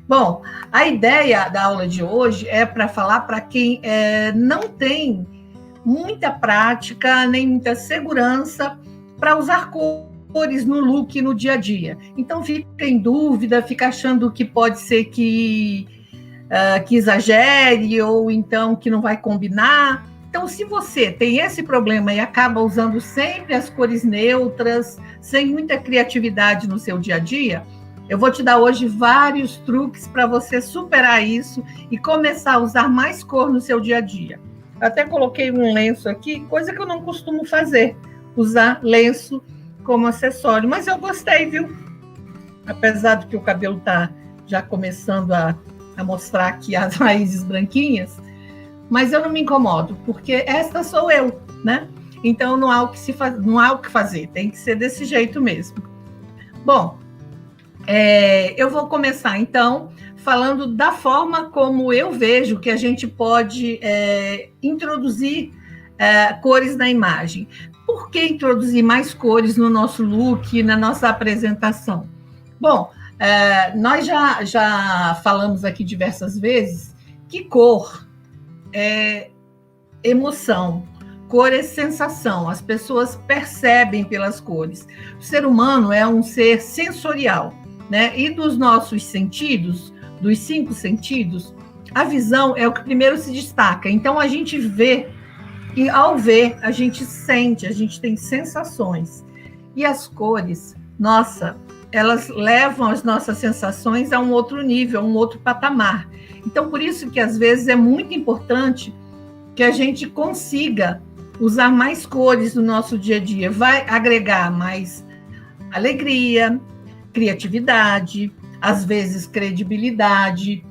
Bom, a ideia da aula de hoje é para falar para quem não tem muita prática, nem muita segurança para usar cores no look no dia a dia. Então fica em dúvida, fica achando que pode ser que exagere ou então que não vai combinar. Então, se você tem esse problema e acaba usando sempre as cores neutras, sem muita criatividade no seu dia a dia, eu vou te dar hoje vários truques para você superar isso e começar a usar mais cor no seu dia a dia. Eu até coloquei um lenço aqui, coisa que eu não costumo fazer, usar lenço como acessório, mas eu gostei, viu? Apesar de que o cabelo está já começando a mostrar aqui as raízes branquinhas, mas eu não me incomodo, porque esta sou eu, né? Então não há o que fazer, tem que ser desse jeito mesmo. Bom, eu vou começar então falando da forma como eu vejo que a gente pode introduzir cores na imagem. Por que introduzir mais cores no nosso look, na nossa apresentação? Bom, nós já falamos aqui diversas vezes que cor é emoção, cor é sensação, as pessoas percebem pelas cores. O ser humano é um ser sensorial, né? E dos nossos sentidos, dos 5 sentidos, a visão é o que primeiro se destaca. Então a gente vê, e ao ver, a gente sente, a gente tem sensações. E as cores, nossa, elas levam as nossas sensações a um outro nível, a um outro patamar. Então, por isso que, às vezes, é muito importante que a gente consiga usar mais cores no nosso dia a dia. Vai agregar mais alegria, criatividade, às vezes credibilidade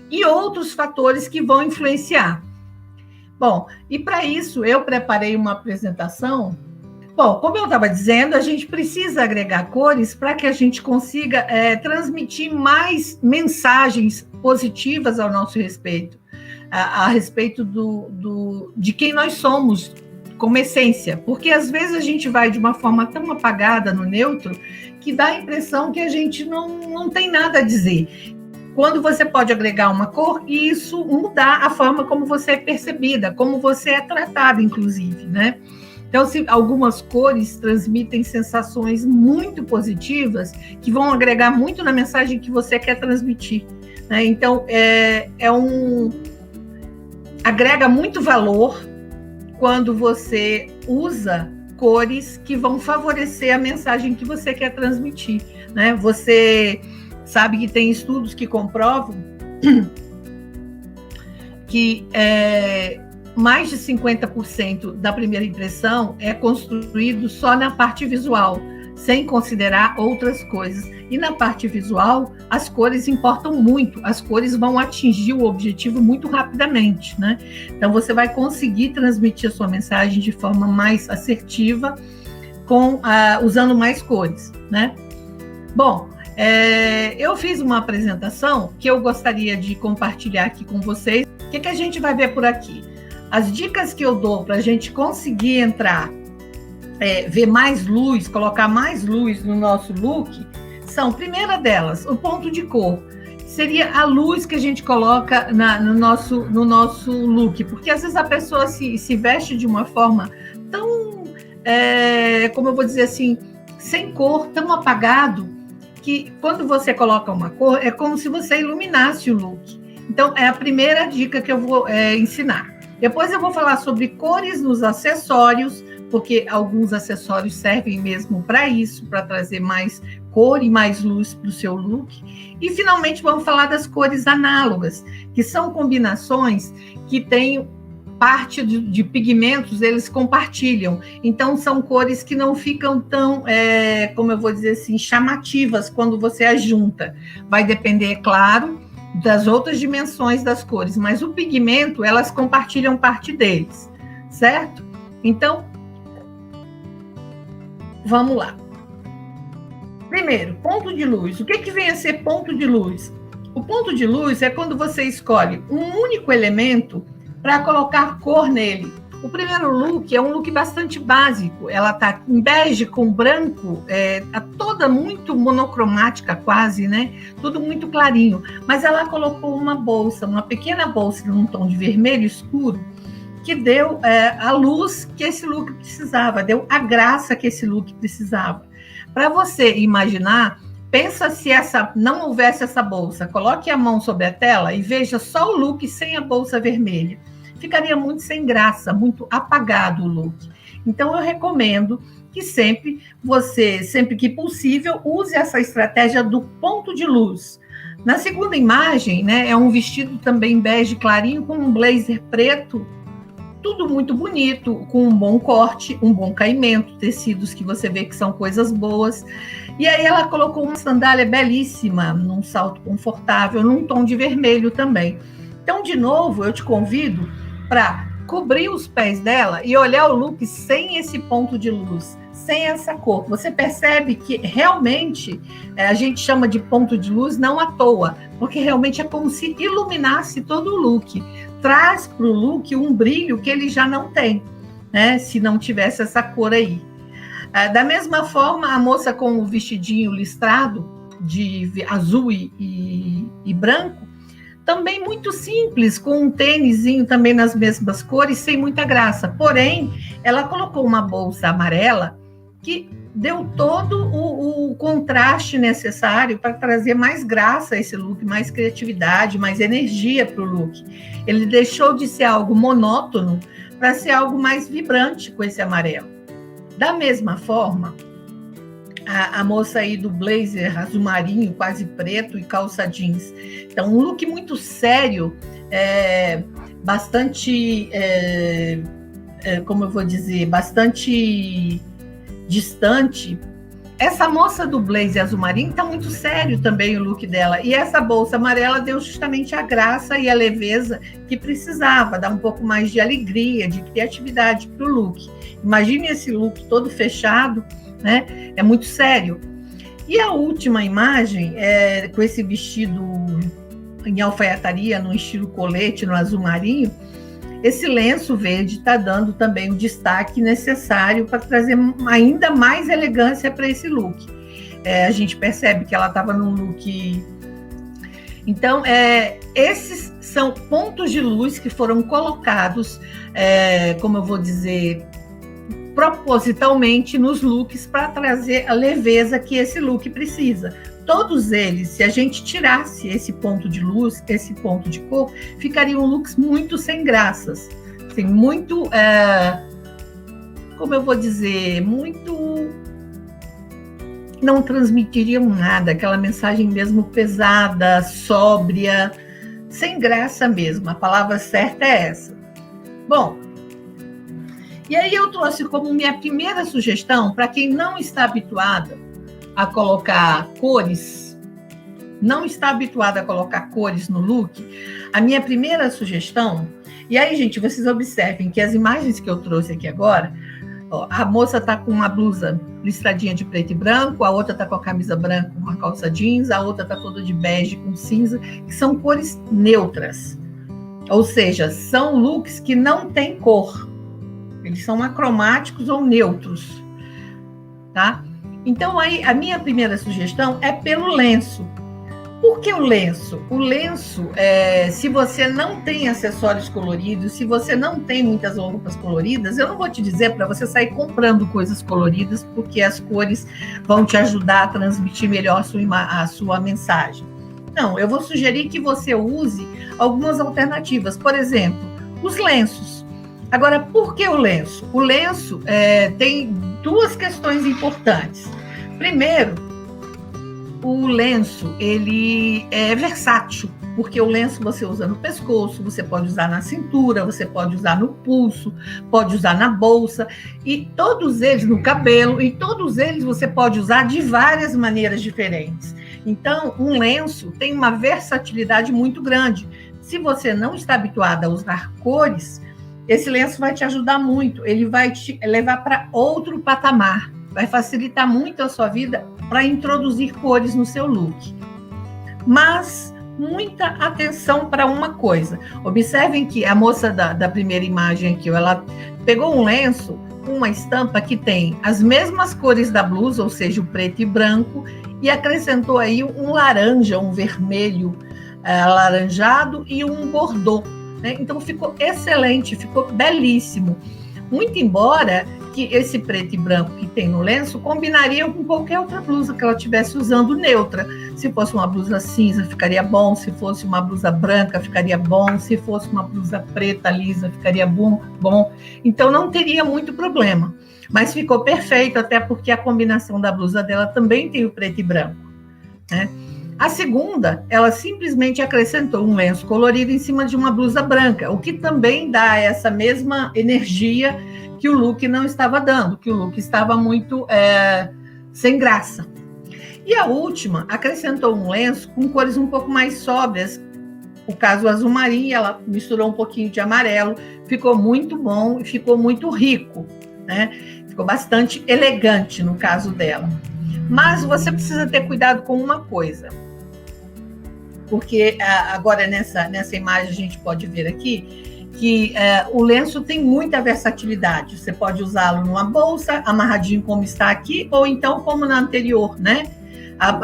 e outros fatores que vão influenciar. Bom, e para isso eu preparei uma apresentação. Bom, como eu estava dizendo, a gente precisa agregar cores para que a gente consiga transmitir mais mensagens positivas ao nosso respeito, a respeito de quem nós somos como essência, porque às vezes a gente vai de uma forma tão apagada no neutro que dá a impressão que a gente não tem nada a dizer. Quando você pode agregar uma cor e isso mudar a forma como você é percebida, como você é tratada, inclusive, né? Então, se algumas cores transmitem sensações muito positivas que vão agregar muito na mensagem que você quer transmitir, né? Então, agrega muito valor quando você usa cores que vão favorecer a mensagem que você quer transmitir, né? Você sabe que tem estudos que comprovam que mais de 50% da primeira impressão é construído só na parte visual, sem considerar outras coisas. E na parte visual, as cores importam muito, as cores vão atingir o objetivo muito rapidamente, né? Então, você vai conseguir transmitir a sua mensagem de forma mais assertiva, usando mais cores, né? Bom, eu fiz uma apresentação que eu gostaria de compartilhar aqui com vocês. O que a gente vai ver por aqui? As dicas que eu dou para a gente conseguir entrar, ver mais luz, colocar mais luz no nosso look, são, primeira delas, o ponto de cor. Seria a luz que a gente coloca no nosso look, porque às vezes a pessoa se veste de uma forma tão, como eu vou dizer assim, sem cor, tão apagado, que quando você coloca uma cor, é como se você iluminasse o look. Então, é a primeira dica que eu vou ensinar. Depois eu vou falar sobre cores nos acessórios, porque alguns acessórios servem mesmo para isso, para trazer mais cor e mais luz para o seu look. E, finalmente, vamos falar das cores análogas, que são combinações que têm parte de pigmentos, eles compartilham. Então, são cores que não ficam tão, como eu vou dizer assim, chamativas quando você as junta. Vai depender, é claro, das outras dimensões das cores, mas o pigmento, elas compartilham parte deles, certo? Então, vamos lá. Primeiro, ponto de luz. O que vem a ser ponto de luz? O ponto de luz é quando você escolhe um único elemento para colocar cor nele. O primeiro look é um look bastante básico. Ela tá em bege com branco, tá toda muito monocromática quase, né? Tudo muito clarinho. Mas ela colocou uma bolsa, uma pequena bolsa num tom de vermelho escuro, que deu a luz que esse look precisava, deu a graça que esse look precisava. Para você imaginar, pensa se não houvesse essa bolsa. Coloque a mão sobre a tela e veja só o look sem a bolsa vermelha. Ficaria muito sem graça, muito apagado o look. Então, eu recomendo que sempre que possível, use essa estratégia do ponto de luz. Na segunda imagem, né, é um vestido também bege clarinho com um blazer preto, tudo muito bonito, com um bom corte, um bom caimento, tecidos que você vê que são coisas boas. E aí ela colocou uma sandália belíssima, num salto confortável, num tom de vermelho também. Então, de novo, eu te convido para cobrir os pés dela e olhar o look sem esse ponto de luz, sem essa cor. Você percebe que realmente a gente chama de ponto de luz não à toa, porque realmente é como se iluminasse todo o look. Traz para o look um brilho que ele já não tem, né? Se não tivesse essa cor aí. Da mesma forma, a moça com o vestidinho listrado de azul e branco, também muito simples, com um tênisinho também nas mesmas cores, sem muita graça. Porém, ela colocou uma bolsa amarela que deu todo o contraste necessário para trazer mais graça a esse look, mais criatividade, mais energia para o look. Ele deixou de ser algo monótono para ser algo mais vibrante com esse amarelo. Da mesma forma, a moça aí do blazer azul marinho, quase preto, e calça jeans. Então, um look muito sério, bastante, como eu vou dizer, bastante distante. Essa moça do blazer azul marinho está muito sério também o look dela. E essa bolsa amarela deu justamente a graça e a leveza que precisava, dar um pouco mais de alegria, de criatividade para o look. Imagine esse look todo fechado, né? É muito sério. E a última imagem é com esse vestido em alfaiataria, no estilo colete, no azul marinho. Esse lenço verde está dando também o destaque necessário para trazer ainda mais elegância para esse look. A gente percebe que ela estava num look. Então, esses são pontos de luz que foram colocados, como eu vou dizer, propositalmente nos looks para trazer a leveza que esse look precisa. Todos eles, se a gente tirasse esse ponto de luz, esse ponto de cor, ficariam looks muito sem graças, assim, muito, como eu vou dizer, muito, não transmitiriam nada, aquela mensagem mesmo pesada, sóbria, sem graça mesmo, a palavra certa é essa. Bom, e aí eu trouxe como minha primeira sugestão, para quem não está habituada a colocar cores, não está habituada a colocar cores no look, a minha primeira sugestão, e aí, gente, vocês observem que as imagens que eu trouxe aqui agora, a moça está com uma blusa listradinha de preto e branco, a outra está com a camisa branca com a calça jeans, a outra está toda de bege com cinza, que são cores neutras, ou seja, são looks que não têm cor, eles são acromáticos ou neutros, tá? Então, aí, a minha primeira sugestão é pelo lenço. Por que o lenço? O lenço, se você não tem acessórios coloridos, se você não tem muitas roupas coloridas, eu não vou te dizer para você sair comprando coisas coloridas, porque as cores vão te ajudar a transmitir melhor a sua mensagem. Não, eu vou sugerir que você use algumas alternativas. Por exemplo, os lenços. Agora, por que o lenço? O lenço tem duas questões importantes. Primeiro, o lenço, ele é versátil, porque o lenço você usa no pescoço, você pode usar na cintura, você pode usar no pulso, pode usar na bolsa, e todos eles, no cabelo, e todos eles você pode usar de várias maneiras diferentes. Então, um lenço tem uma versatilidade muito grande. Se você não está habituado a usar cores, esse lenço vai te ajudar muito, ele vai te levar para outro patamar, vai facilitar muito a sua vida para introduzir cores no seu look. Mas muita atenção para uma coisa. Observem que a moça da primeira imagem aqui, ela pegou um lenço, uma estampa que tem as mesmas cores da blusa, ou seja, o preto e branco, e acrescentou aí um laranja, um vermelho alaranjado e um bordô, né? Então ficou excelente, ficou belíssimo. Muito embora que esse preto e branco que tem no lenço combinaria com qualquer outra blusa que ela estivesse usando neutra. Se fosse uma blusa cinza, ficaria bom. Se fosse uma blusa branca, ficaria bom. Se fosse uma blusa preta, lisa, ficaria bom. Então, não teria muito problema. Mas ficou perfeito, até porque a combinação da blusa dela também tem o preto e branco, né? A segunda, ela simplesmente acrescentou um lenço colorido em cima de uma blusa branca, o que também dá essa mesma energia que o look não estava dando, que o look estava muito sem graça. E a última, acrescentou um lenço com cores um pouco mais sóbrias, o caso azul marinho, ela misturou um pouquinho de amarelo, ficou muito bom e ficou muito rico, né? Ficou bastante elegante no caso dela. Mas você precisa ter cuidado com uma coisa, porque agora nessa imagem a gente pode ver aqui que o lenço tem muita versatilidade. Você pode usá-lo numa bolsa, amarradinho como está aqui, ou então como na anterior, né?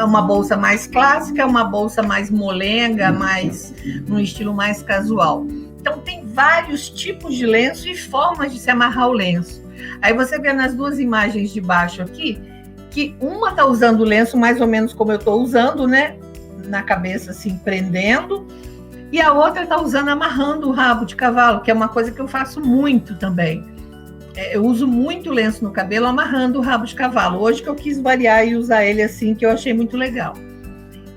Uma bolsa mais clássica, uma bolsa mais molenga, mais num estilo mais casual. Então tem vários tipos de lenço e formas de se amarrar o lenço. Aí você vê nas duas imagens de baixo aqui, que uma está usando o lenço mais ou menos como eu estou usando, né? Na cabeça, assim, prendendo, e a outra está usando, amarrando o rabo de cavalo, que é uma coisa que eu faço muito também. Eu uso muito lenço no cabelo, amarrando o rabo de cavalo. Hoje que eu quis variar e usar ele assim, que eu achei muito legal.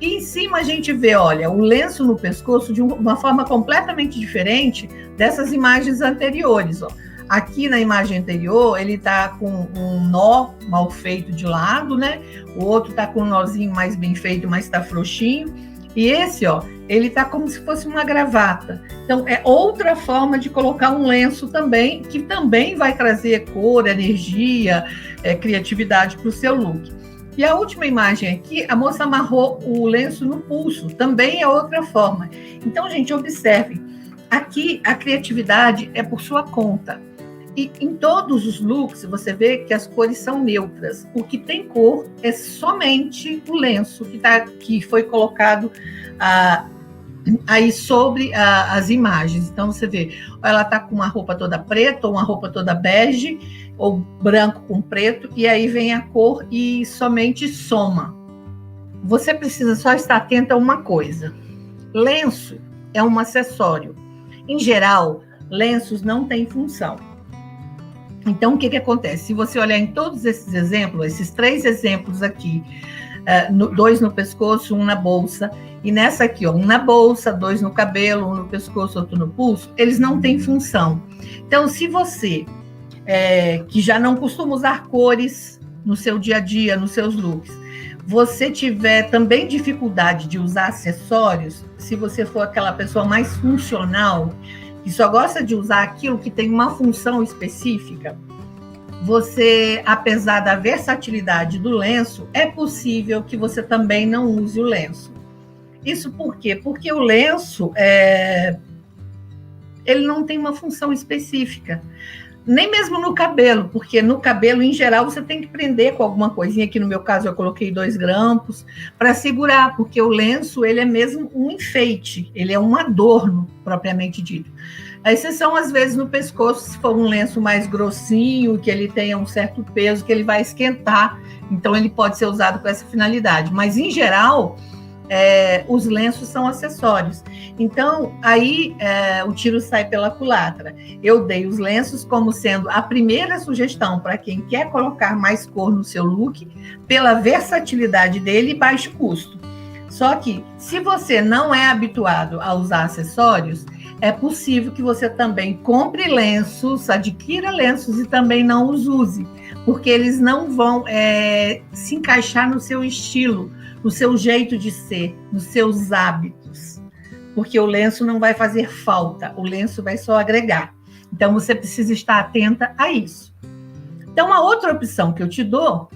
E em cima a gente vê, olha, o lenço no pescoço de uma forma completamente diferente dessas imagens anteriores, ó. Aqui na imagem anterior, ele está com um nó mal feito de lado, né? O outro está com um nozinho mais bem feito, mas está frouxinho. E esse, ó, ele está como se fosse uma gravata. Então, é outra forma de colocar um lenço também, que também vai trazer cor, energia, criatividade para o seu look. E a última imagem aqui, a moça amarrou o lenço no pulso. Também é outra forma. Então, gente, observe. Aqui, a criatividade é por sua conta. E em todos os looks, você vê que as cores são neutras. O que tem cor é somente o lenço que foi colocado aí sobre as imagens. Então, você vê, ela está com uma roupa toda preta, ou uma roupa toda bege, ou branco com preto, e aí vem a cor e somente soma. Você precisa só estar atenta a uma coisa. Lenço é um acessório. Em geral, lenços não têm função. Então, o que acontece? Se você olhar em todos esses exemplos, esses 3 exemplos aqui, 2 no pescoço, 1 na bolsa, e nessa aqui, ó, 1 na bolsa, 2 no cabelo, 1 no pescoço, outro no pulso, eles não têm função. Então, se você, que já não costuma usar cores no seu dia a dia, nos seus looks, você tiver também dificuldade de usar acessórios, se você for aquela pessoa mais funcional, que só gosta de usar aquilo que tem uma função específica, você, apesar da versatilidade do lenço, é possível que você também não use o lenço. Isso por quê? Porque o lenço, ele não tem uma função específica. Nem mesmo no cabelo, porque no cabelo, em geral, você tem que prender com alguma coisinha. Aqui no meu caso, eu coloquei 2 grampos para segurar, porque o lenço, ele é mesmo um enfeite, ele é um adorno, propriamente dito. A exceção, às vezes, no pescoço, se for um lenço mais grossinho, que ele tenha um certo peso, que ele vai esquentar, então ele pode ser usado com essa finalidade. Mas, em geral, os lenços são acessórios. Então, aí o tiro sai pela culatra. Eu dei os lenços como sendo a primeira sugestão para quem quer colocar mais cor no seu look, pela versatilidade dele e baixo custo. Só que, se você não é habituado a usar acessórios, é possível que você também compre lenços, adquira lenços e também não os use, porque eles não vão se encaixar no seu estilo, no seu jeito de ser, nos seus hábitos, porque o lenço não vai fazer falta, o lenço vai só agregar. Então, você precisa estar atenta a isso. Então, a outra opção que eu te dou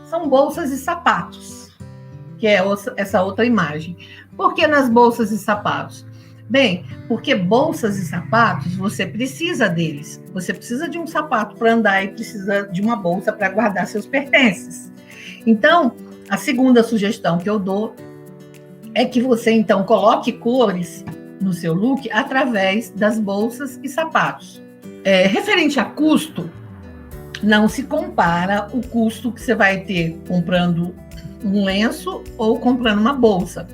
são bolsas e sapatos, que é essa outra imagem. Por que nas bolsas e sapatos? Bem, porque bolsas e sapatos, você precisa deles. Você precisa de um sapato para andar e precisa de uma bolsa para guardar seus pertences. Então, a segunda sugestão que eu dou é que você, então, coloque cores no seu look através das bolsas e sapatos. Referente a custo, não se compara o custo que você vai ter comprando um lenço ou comprando uma bolsa.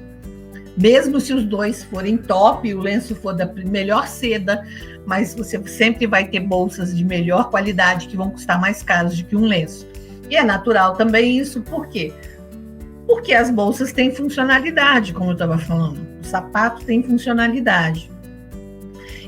Mesmo se os dois forem top, o lenço for da melhor seda, mas você sempre vai ter bolsas de melhor qualidade que vão custar mais caras do que um lenço. E é natural também isso, por quê? Porque as bolsas têm funcionalidade, como eu estava falando. O sapato tem funcionalidade.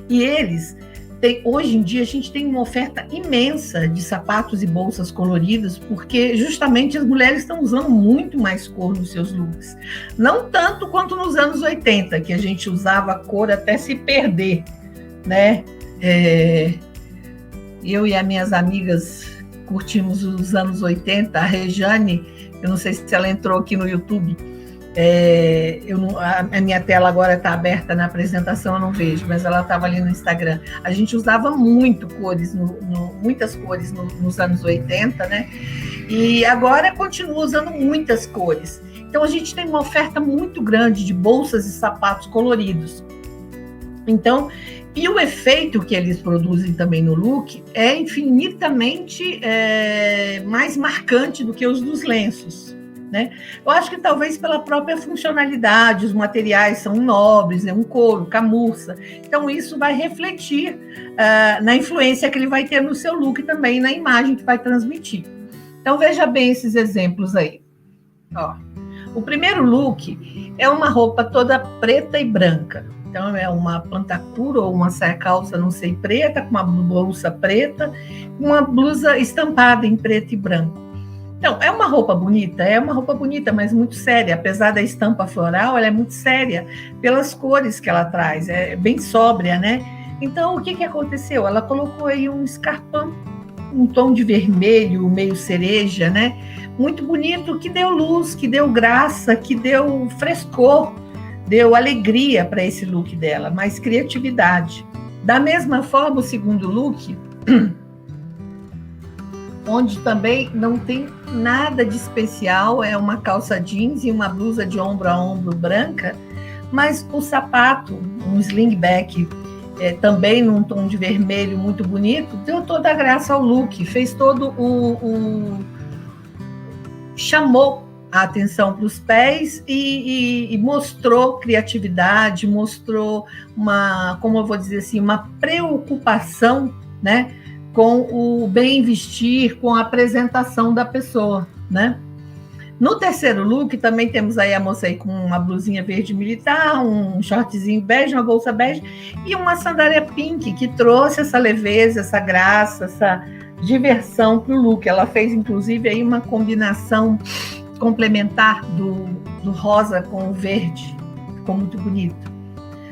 E eles têm, hoje em dia, a gente tem uma oferta imensa de sapatos e bolsas coloridas, porque justamente as mulheres estão usando muito mais cor nos seus looks. Não tanto quanto nos anos 80, que a gente usava a cor até se perder, né? Eu e as minhas amigas curtimos os anos 80, a Rejane, eu não sei se ela entrou aqui no YouTube, a minha tela agora está aberta na apresentação, eu não vejo, mas ela estava ali no Instagram. A gente usava muitas cores nos anos 80, né? E agora continua usando muitas cores. Então a gente tem uma oferta muito grande de bolsas e sapatos coloridos. Então, e o efeito que eles produzem também no look é infinitamente mais marcante do que os dos lenços, né? Eu acho que talvez pela própria funcionalidade, os materiais são nobres, um couro, camurça. Então, isso vai refletir na influência que ele vai ter no seu look também, na imagem que vai transmitir. Então, veja bem esses exemplos aí. Ó, o primeiro look é uma roupa toda preta e branca. Então, é uma plantacura ou uma saia-calça, não sei, preta, com uma bolsa preta, uma blusa estampada em preto e branco. Então, é uma roupa bonita, mas muito séria. Apesar da estampa floral, ela é muito séria pelas cores que ela traz, é bem sóbria, né? Então, o que aconteceu? Ela colocou aí um escarpão, um tom de vermelho, meio cereja, né? Muito bonito, que deu luz, que deu graça, que deu frescor, deu alegria para esse look dela, mais criatividade. Da mesma forma, o segundo look, onde também não tem nada de especial, é uma calça jeans e uma blusa de ombro a ombro branca, mas o sapato, um slingback, também num tom de vermelho muito bonito, deu toda a graça ao look, fez todo chamou a atenção para os pés e mostrou criatividade, mostrou como eu vou dizer assim, uma preocupação, né, com o bem vestir, com a apresentação da pessoa, né? No terceiro look, também temos aí a moça aí com uma blusinha verde militar, um shortzinho bege, uma bolsa bege e uma sandália pink, que trouxe essa leveza, essa graça, essa diversão para o look. Ela fez, inclusive, aí uma combinação complementar do rosa com o verde, ficou muito bonito.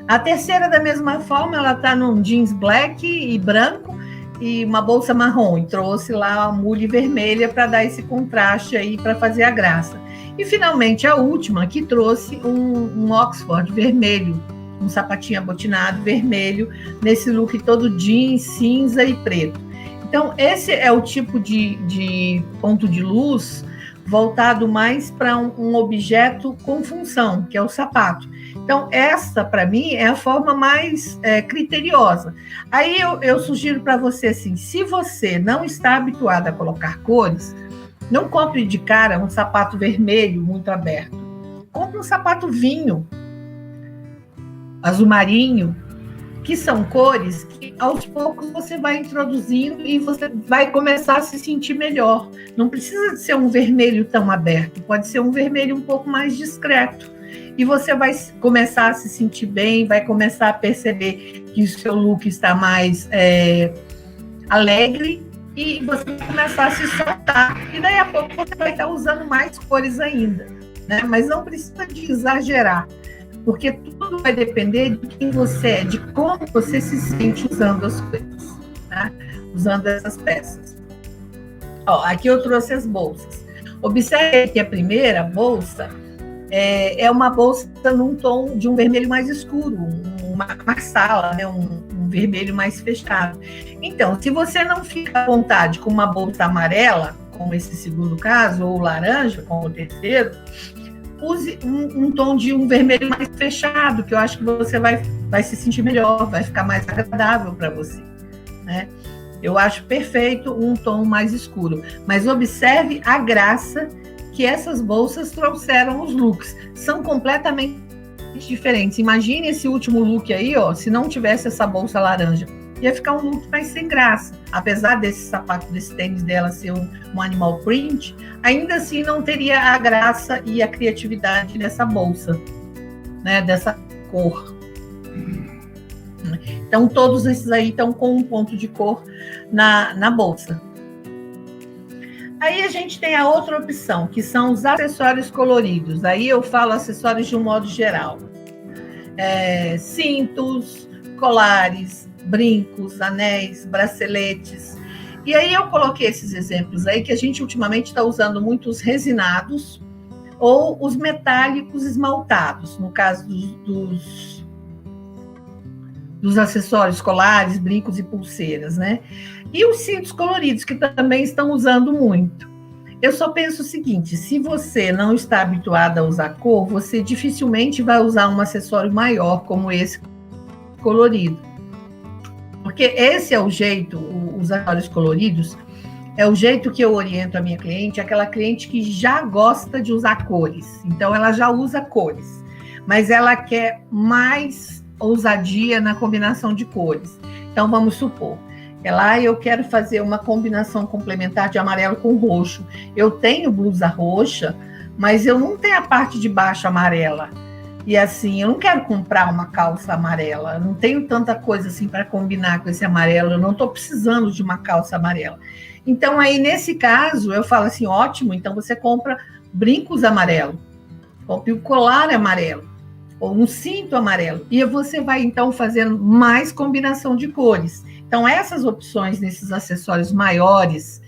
A terceira, da mesma forma, ela está num jeans black e branco e uma bolsa marrom, e trouxe lá a mule vermelha para dar esse contraste aí, para fazer a graça. E, finalmente, a última, que trouxe um Oxford vermelho, um sapatinho abotinado vermelho, nesse look todo jeans, cinza e preto. Então, esse é o tipo de ponto de luz voltado mais para um objeto com função, que é o sapato. Então, essa, para mim, é a forma mais criteriosa. Aí eu sugiro para você, assim, se você não está habituado a colocar cores, não compre de cara um sapato vermelho muito aberto. Compre um sapato vinho, azul marinho, que são cores que aos poucos você vai introduzindo e você vai começar a se sentir melhor. Não precisa de ser um vermelho tão aberto, pode ser um vermelho um pouco mais discreto. E você vai começar a se sentir bem, vai começar a perceber que o seu look está mais alegre e você vai começar a se soltar. E daí a pouco você vai estar usando mais cores ainda, né? Mas não precisa de exagerar, porque tudo vai depender de quem você é, de como você se sente usando as coisas, né? Usando essas peças. Ó, aqui eu trouxe as bolsas. Observe que a primeira bolsa é uma bolsa num tom de um vermelho mais escuro, uma marsala, né? Um vermelho mais fechado. Então, se você não fica à vontade com uma bolsa amarela, como esse segundo caso, ou laranja, como o terceiro, use um tom de um vermelho mais fechado, que eu acho que você vai se sentir melhor, vai ficar mais agradável para você, né? Eu acho perfeito um tom mais escuro, mas observe a graça que essas bolsas trouxeram os looks. São completamente diferentes. Imagine esse último look aí, ó, se não tivesse essa bolsa laranja. Ia ficar um look mais sem graça. Apesar desse sapato, desse tênis dela ser um animal print, ainda assim não teria a graça e a criatividade dessa bolsa, né, dessa cor. Então, todos esses aí estão com um ponto de cor na bolsa. Aí a gente tem a outra opção, que são os acessórios coloridos. Aí eu falo acessórios de um modo geral. Cintos, colares, brincos, anéis, braceletes. E aí eu coloquei esses exemplos aí, que a gente ultimamente está usando muito os resinados ou os metálicos esmaltados, no caso dos acessórios colares, brincos e pulseiras, né? E os cintos coloridos, que também estão usando muito. Eu só penso o seguinte, se você não está habituado a usar cor, você dificilmente vai usar um acessório maior como esse colorido. Porque esse é o jeito, os acessórios coloridos, é o jeito que eu oriento a minha cliente, aquela cliente que já gosta de usar cores. Então, ela já usa cores, mas ela quer mais ousadia na combinação de cores. Então, vamos supor, eu quero fazer uma combinação complementar de amarelo com roxo. Eu tenho blusa roxa, mas eu não tenho a parte de baixo amarela. E assim, eu não quero comprar uma calça amarela. Eu não tenho tanta coisa assim para combinar com esse amarelo. Eu não estou precisando de uma calça amarela. Então, aí, nesse caso, eu falo assim, ótimo, então você compra brincos amarelo, compre o colar amarelo, ou um cinto amarelo, e você vai, então, fazendo mais combinação de cores. Então, essas opções nesses acessórios maiores,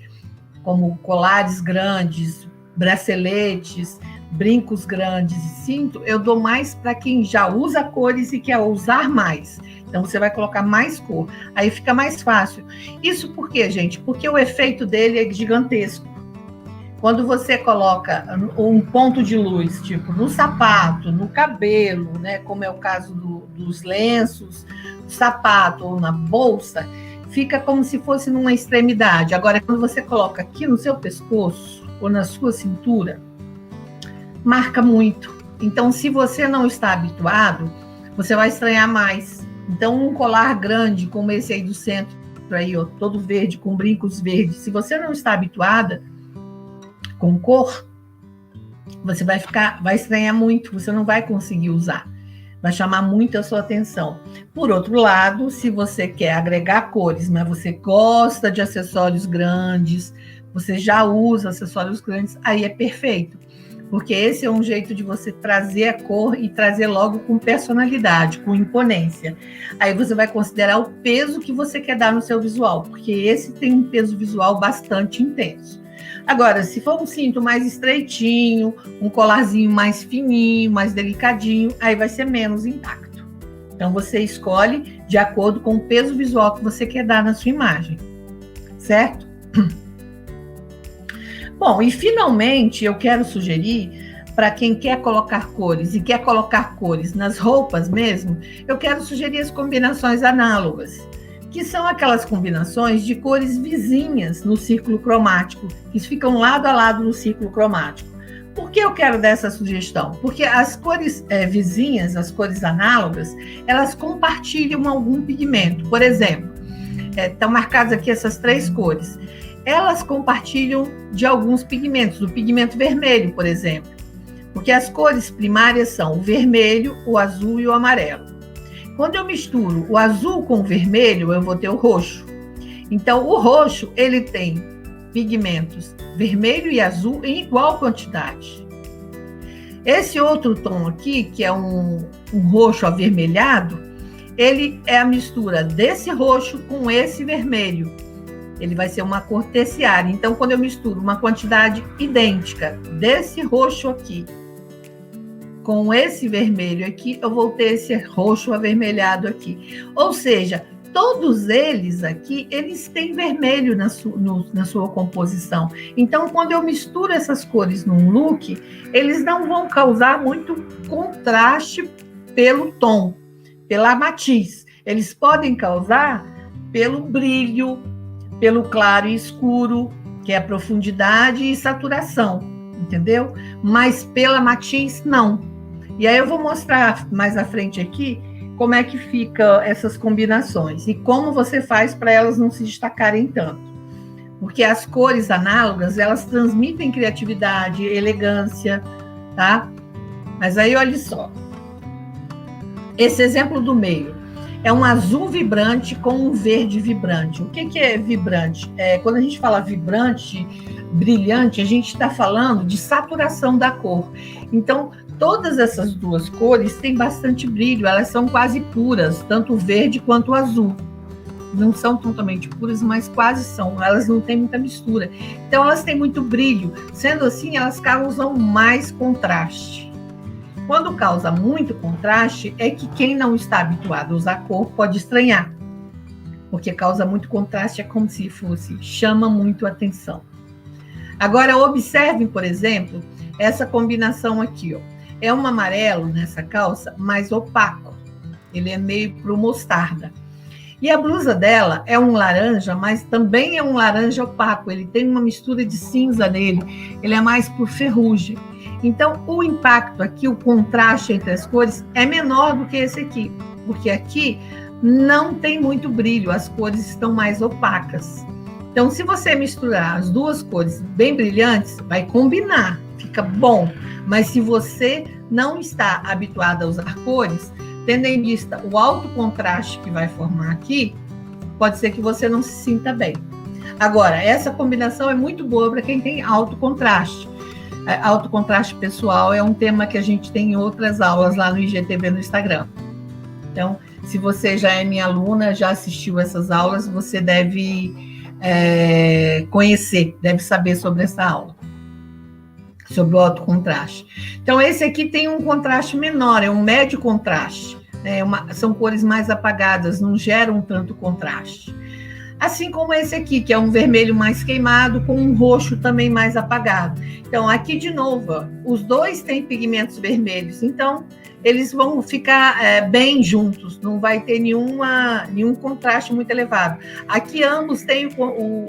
como colares grandes, braceletes, brincos grandes e cinto, eu dou mais para quem já usa cores e quer usar mais. Então, você vai colocar mais cor. Aí fica mais fácil. Isso por quê, gente? Porque o efeito dele é gigantesco. Quando você coloca um ponto de luz, tipo no sapato, no cabelo, né, como é o caso dos lenços, no sapato ou na bolsa, fica como se fosse numa extremidade. Agora, quando você coloca aqui no seu pescoço ou na sua cintura, marca muito. Então, se você não está habituado, você vai estranhar mais. Então, um colar grande, como esse aí do centro, aí, ó, todo verde, com brincos verdes, se você não está habituada com cor, você vai estranhar muito, você não vai conseguir usar. Vai chamar muito a sua atenção. Por outro lado, se você quer agregar cores, mas você gosta de acessórios grandes, você já usa acessórios grandes, aí é perfeito. Porque esse é um jeito de você trazer a cor e trazer logo com personalidade, com imponência. Aí você vai considerar o peso que você quer dar no seu visual, porque esse tem um peso visual bastante intenso. Agora, se for um cinto mais estreitinho, um colarzinho mais fininho, mais delicadinho, aí vai ser menos impacto. Então, você escolhe de acordo com o peso visual que você quer dar na sua imagem, certo? Bom, e finalmente eu quero sugerir para quem quer colocar cores e quer colocar cores nas roupas mesmo, eu quero sugerir as combinações análogas, que são aquelas combinações de cores vizinhas no círculo cromático, que ficam lado a lado no círculo cromático. Por que eu quero dar essa sugestão? Porque as cores vizinhas, as cores análogas, elas compartilham algum pigmento. Por exemplo, estão marcadas aqui essas 3 cores. Elas compartilham de alguns pigmentos, do pigmento vermelho, por exemplo, porque as cores primárias são o vermelho, o azul e o amarelo. Quando eu misturo o azul com o vermelho, eu vou ter o roxo. Então, o roxo, ele tem pigmentos vermelho e azul em igual quantidade. Esse outro tom aqui, que é um roxo avermelhado, ele é a mistura desse roxo com esse vermelho. Ele vai ser uma cor terciária. Então, quando eu misturo uma quantidade idêntica desse roxo aqui com esse vermelho aqui, eu vou ter esse roxo avermelhado aqui. Ou seja, todos eles aqui, eles têm vermelho na sua composição. Então, quando eu misturo essas cores num look, eles não vão causar muito contraste pelo tom, pela matiz. Eles podem causar pelo brilho, pelo claro e escuro, que é a profundidade e saturação, entendeu? Mas pela matiz, não. E aí eu vou mostrar mais à frente aqui como é que fica essas combinações e como você faz para elas não se destacarem tanto. Porque as cores análogas, elas transmitem criatividade, elegância, tá? Mas aí, olha só. Esse exemplo do meio é um azul vibrante com um verde vibrante. O que é vibrante? Quando a gente fala vibrante, brilhante, a gente está falando de saturação da cor. Então, todas essas duas cores têm bastante brilho, elas são quase puras, tanto o verde quanto o azul. Não são totalmente puras, mas quase são, elas não têm muita mistura. Então, elas têm muito brilho, sendo assim, elas causam mais contraste. Quando causa muito contraste, é que quem não está habituado a usar cor pode estranhar, porque causa muito contraste, é como se fosse, chama muito atenção. Agora, observem, por exemplo, essa combinação aqui, ó. É um amarelo nessa calça, mais opaco. Ele é meio pro mostarda. E a blusa dela é um laranja, mas também é um laranja opaco. Ele tem uma mistura de cinza nele. Ele é mais por ferrugem. Então, o impacto aqui, o contraste entre as cores, é menor do que esse aqui. Porque aqui não tem muito brilho. As cores estão mais opacas. Então, se você misturar as duas cores bem brilhantes, vai combinar. Fica bom. Mas se você não está habituado a usar cores, tendo em vista o alto contraste que vai formar aqui, pode ser que você não se sinta bem. Agora, essa combinação é muito boa para quem tem alto contraste. Alto contraste pessoal é um tema que a gente tem em outras aulas lá no IGTV no Instagram. Então, se você já é minha aluna, já assistiu essas aulas, você deve conhecer, deve saber sobre essa aula. Sobre o alto contraste. Então, esse aqui tem um contraste menor, é um médio contraste. São cores mais apagadas, não geram tanto contraste. Assim como esse aqui, que é um vermelho mais queimado, com um roxo também mais apagado. Então, aqui de novo, ó, os dois têm pigmentos vermelhos, então eles vão ficar bem juntos, não vai ter nenhum contraste muito elevado. Aqui ambos têm o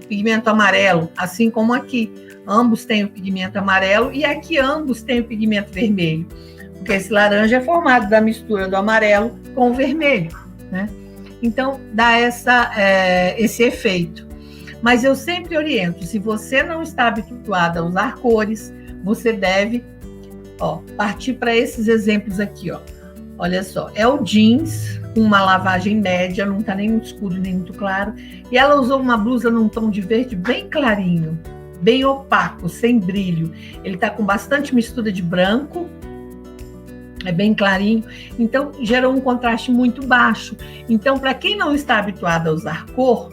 pigmento amarelo, assim como aqui. Ambos têm o pigmento amarelo e aqui ambos têm o pigmento vermelho, porque esse laranja é formado da mistura do amarelo com o vermelho, né? Então, dá esse efeito. Mas eu sempre oriento, se você não está habituado a usar cores, você deve partir para esses exemplos aqui. Olha só, é o jeans com uma lavagem média, não está nem muito escuro, nem muito claro. E ela usou uma blusa num tom de verde bem clarinho, bem opaco, sem brilho. Ele está com bastante mistura de branco, é bem clarinho, então gerou um contraste muito baixo. Então, para quem não está habituado a usar cor,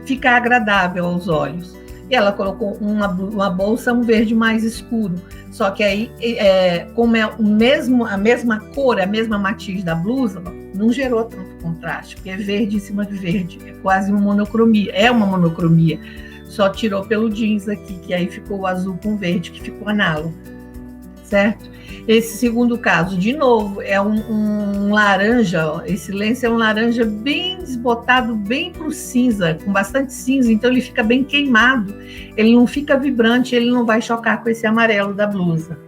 fica agradável aos olhos. E ela colocou uma bolsa, um verde mais escuro, só que aí, como é a mesma cor, a mesma matiz da blusa, não gerou tanto contraste, porque é verde em cima de verde, é quase uma monocromia, só tirou pelo jeans aqui, que aí ficou o azul com verde, que ficou análogo, certo? Esse segundo caso, de novo, é um laranja, esse lenço é um laranja bem desbotado, bem para o cinza, com bastante cinza, então ele fica bem queimado, ele não fica vibrante, ele não vai chocar com esse amarelo da blusa.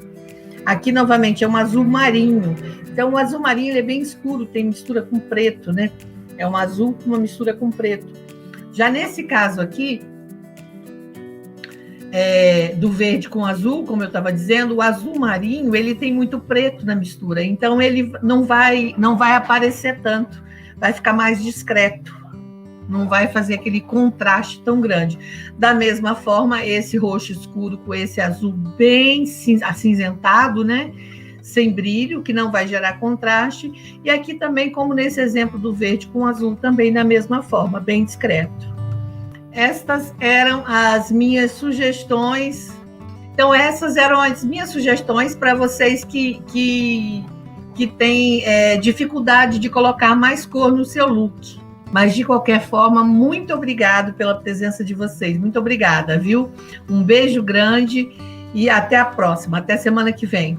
Aqui, novamente, é um azul marinho, então o azul marinho ele é bem escuro, tem mistura com preto, né? É um azul com uma mistura com preto. Já nesse caso aqui, do verde com azul, como eu estava dizendo, o azul marinho ele tem muito preto na mistura, então ele não vai aparecer tanto, vai ficar mais discreto, não vai fazer aquele contraste tão grande. Da mesma forma, esse roxo escuro com esse azul bem acinzentado, né? Sem brilho, que não vai gerar contraste, e aqui também, como nesse exemplo do verde com azul, também da mesma forma, bem discreto. Estas eram as minhas sugestões Então, essas eram as minhas sugestões para vocês que têm dificuldade de colocar mais cor no seu look. Mas, de qualquer forma, muito obrigado pela presença de vocês. Muito obrigada, viu? Um beijo grande e até a próxima. Até semana que vem.